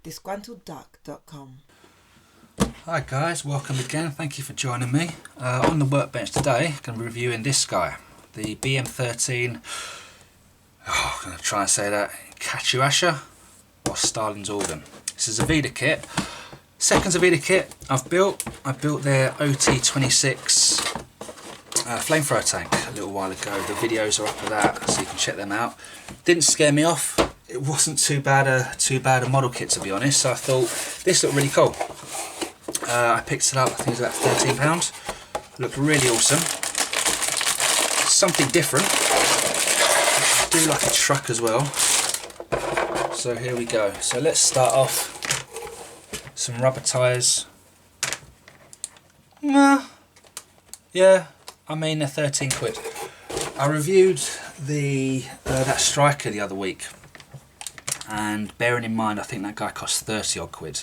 disgruntledduck.com. Hi guys, welcome again. Thank you for joining me. On the workbench today, I'm going to be reviewing this guy, the BM-13. I'm going to try and say that Katyusha or Starlin's organ. This is a Zvezda kit. Second Zvezda kit I've built. I built their OT26 flamethrower tank a little while ago. The videos are up of that, so you can check them out. Didn't scare me off. It wasn't too bad a model kit, to be honest. So I thought this looked really cool. I picked it up. I think it was about £13. Looked really awesome. Something different. I do like a truck as well. So here we go. So let's start off. Some rubber tyres. Yeah, I mean they're 13 quid. I reviewed the that striker the other week, and bearing in mind I think that guy cost 30 odd quid,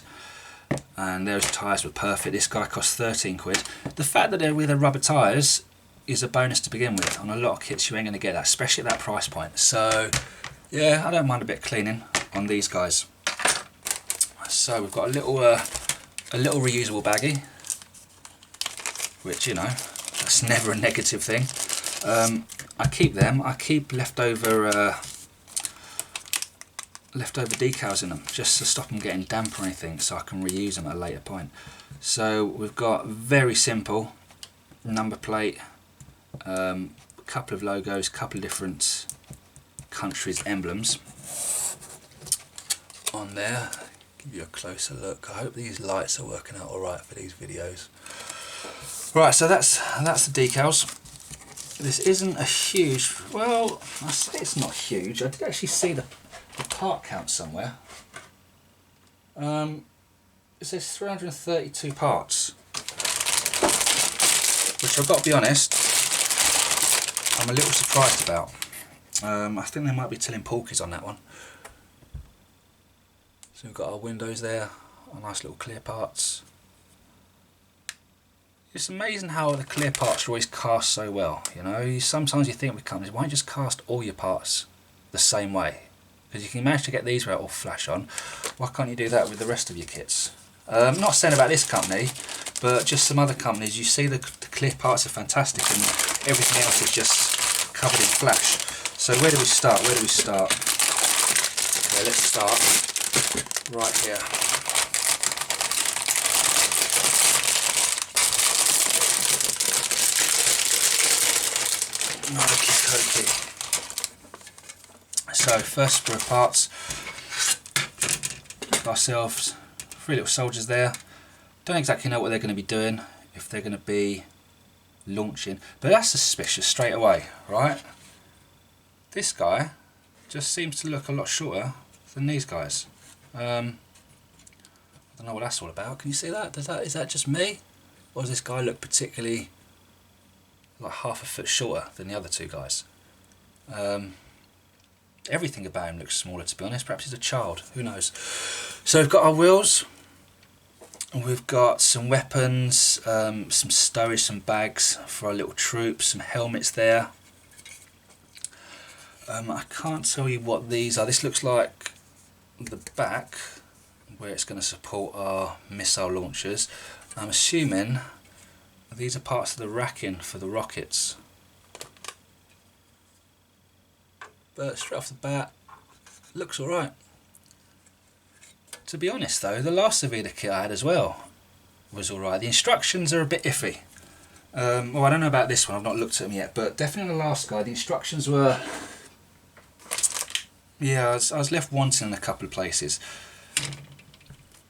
and those tyres were perfect. This guy cost 13 quid. The fact that they're with the rubber tyres is a bonus to begin with. On a lot of kits you ain't going to get that, especially at that price point. So yeah, I don't mind a bit of cleaning on these guys. So we've got a little reusable baggie, which, you know, that's never a negative thing. I keep them. I keep leftover decals in them, just to stop them getting damp or anything, so I can reuse them at a later point. So we've got very simple number plate, a couple of logos, a couple of different countries' emblems on there. Give you a closer look. I hope these lights are working out alright for these videos. Right, so that's the decals. This isn't a huge, well, I say it's not huge. I did actually see the part count somewhere. It says 332 parts, which I've got to be honest, I'm a little surprised about. I think they might be telling porkies on that one. So we've got our windows there, our nice little clear parts. It's amazing how the clear parts are always cast so well. You know, sometimes you think with companies, why don't you just cast all your parts the same way? Because you can manage to get these where it all flash on. Why can't you do that with the rest of your kits? I'm not saying about this company, but just some other companies. You see the clear parts are fantastic, and everything else is just covered in flash. So where do we start? Where do we start? Okay, let's start right here. So first sprue parts, give ourselves 3 little soldiers there. Don't exactly know what they're going to be doing, if they're going to be launching, but that's suspicious straight away, right? This guy just seems to look a lot shorter than these guys. I don't know what that's all about. Can you see that? Is that just me? Or does this guy look particularly like half a foot shorter than the other two guys? Everything about him looks smaller, to be honest. Perhaps he's a child, who knows. So we've got our wheels, and we've got some weapons, some stowage, some bags for our little troops, some helmets there. I can't tell you what these are. This looks like the back where it's going to support our missile launchers. I'm assuming these are parts of the racking for the rockets. But straight off the bat, looks alright. To be honest though, the last Zvezda kit I had as well was alright. The instructions are a bit iffy. Well, I don't know about this one, I've not looked at them yet, but definitely the last guy, the instructions were... Yeah, I was left wanting in a couple of places.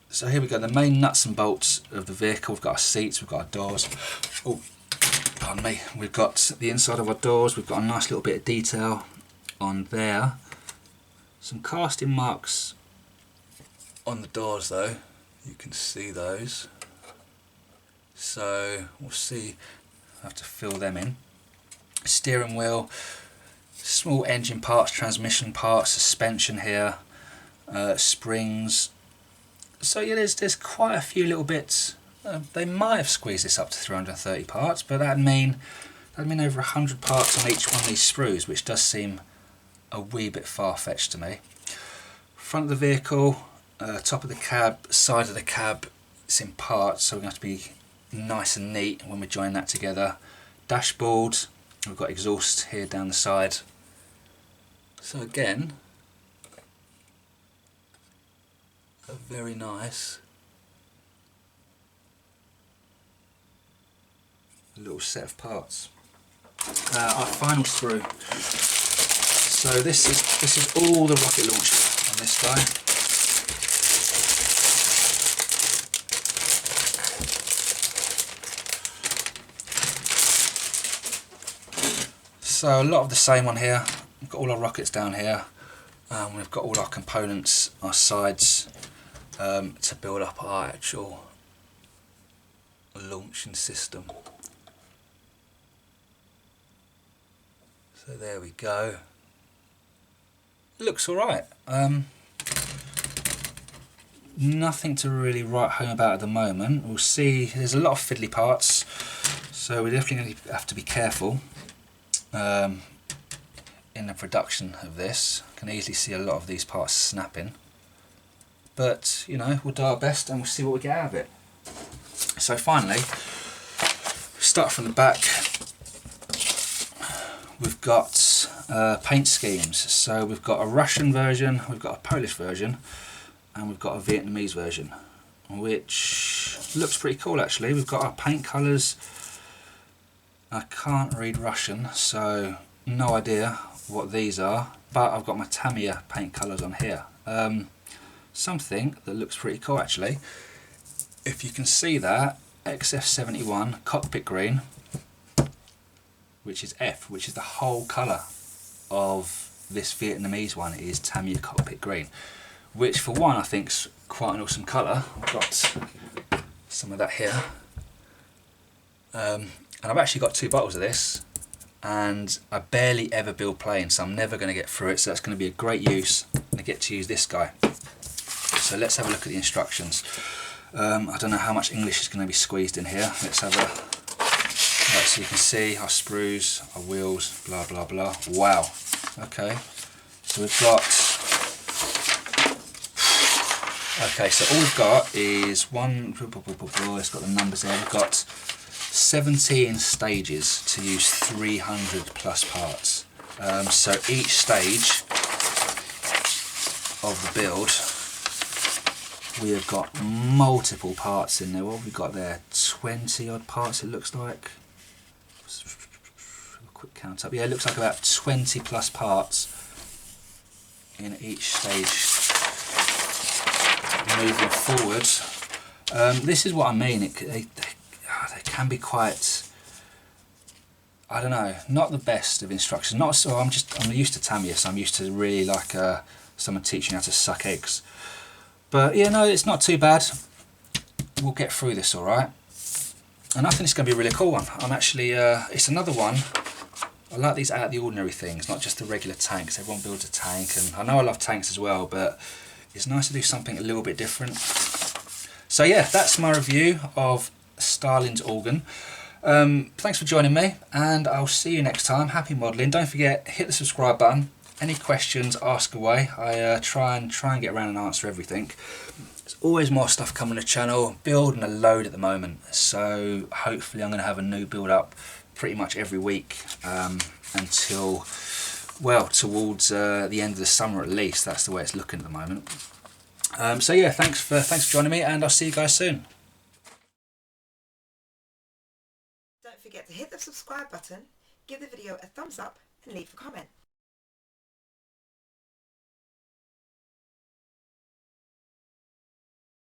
So here we go, the main nuts and bolts of the vehicle. We've got our seats, we've got our doors. Oh, pardon me. We've got the inside of our doors, we've got a nice little bit of detail on there. Some casting marks on the doors though, you can see those. So we'll see, I have to fill them in. Steering wheel, small engine parts, transmission parts, suspension here, springs. So yeah, there's quite a few little bits. They might have squeezed this up to 330 parts, but that'd mean over 100 parts on each one of these sprues, which does seem a wee bit far-fetched to me. Front of the vehicle, top of the cab, side of the cab, it's in parts, so we're going to have to be nice and neat when we join that together. Dashboard, we've got exhaust here down the side. So again, a very nice little set of parts. Our final sprue. So this is all the rocket launcher on this guy. So a lot of the same on here. We've got all our rockets down here. We've got all our components, our sides, to build up our actual launching system. So there we go. Looks alright. Nothing to really write home about at the moment. We'll see, there's a lot of fiddly parts, so we're definitely going to have to be careful in the production of this. I can easily see a lot of these parts snapping, but you know, we'll do our best and we'll see what we get out of it. So finally, start from the back. We've got paint schemes. So we've got a Russian version, we've got a Polish version, and we've got a Vietnamese version, which looks pretty cool actually. We've got our paint colours. I can't read Russian, so no idea what these are, but I've got my Tamiya paint colours on here. Something that looks pretty cool actually. If you can see that, XF71 cockpit green, which is F, which is the whole colour of this Vietnamese one, is Tamiya cockpit green, which for one I think is quite an awesome colour. I've got some of that here, and I've actually got 2 bottles of this, and I barely ever build planes, so I'm never going to get through it, so that's going to be a great use, and I get to use this guy. So let's have a look at the instructions. I don't know how much English is going to be squeezed in here. Let's have a... Right, so you can see our sprues, our wheels, blah blah blah. Wow. Okay. So we've got... Okay, so all we've got is one... It's got the numbers there. We've got 17 stages to use 300 plus parts. So each stage of the build, we have got multiple parts in there. What have we got there? 20 odd parts it looks like. A quick count up. Yeah, it looks like about 20 plus parts in each stage moving forward. This is what I mean. They can be quite, I don't know, not the best of instructions. Not so. I'm used to Tamiya, so I'm used to really like someone teaching how to suck eggs. But yeah, no, it's not too bad. We'll get through this all right. And I think it's going to be a really cool one. I'm actually, it's another one. I like these out of the ordinary things, not just the regular tanks. Everyone builds a tank, and I know I love tanks as well, but it's nice to do something a little bit different. So yeah, that's my review of Starlin's organ. Thanks for joining me, and I'll see you next time. Happy modelling. Don't forget, hit the subscribe button. Any questions, ask away. I try and get around and answer everything. There's always more stuff coming to the channel. Building a load at the moment, so hopefully I'm going to have a new build up pretty much every week until, well, towards the end of the summer at least. That's the way it's looking at the moment. So yeah, thanks for joining me, and I'll see you guys soon. Don't forget to hit the subscribe button, give the video a thumbs up, and leave a comment.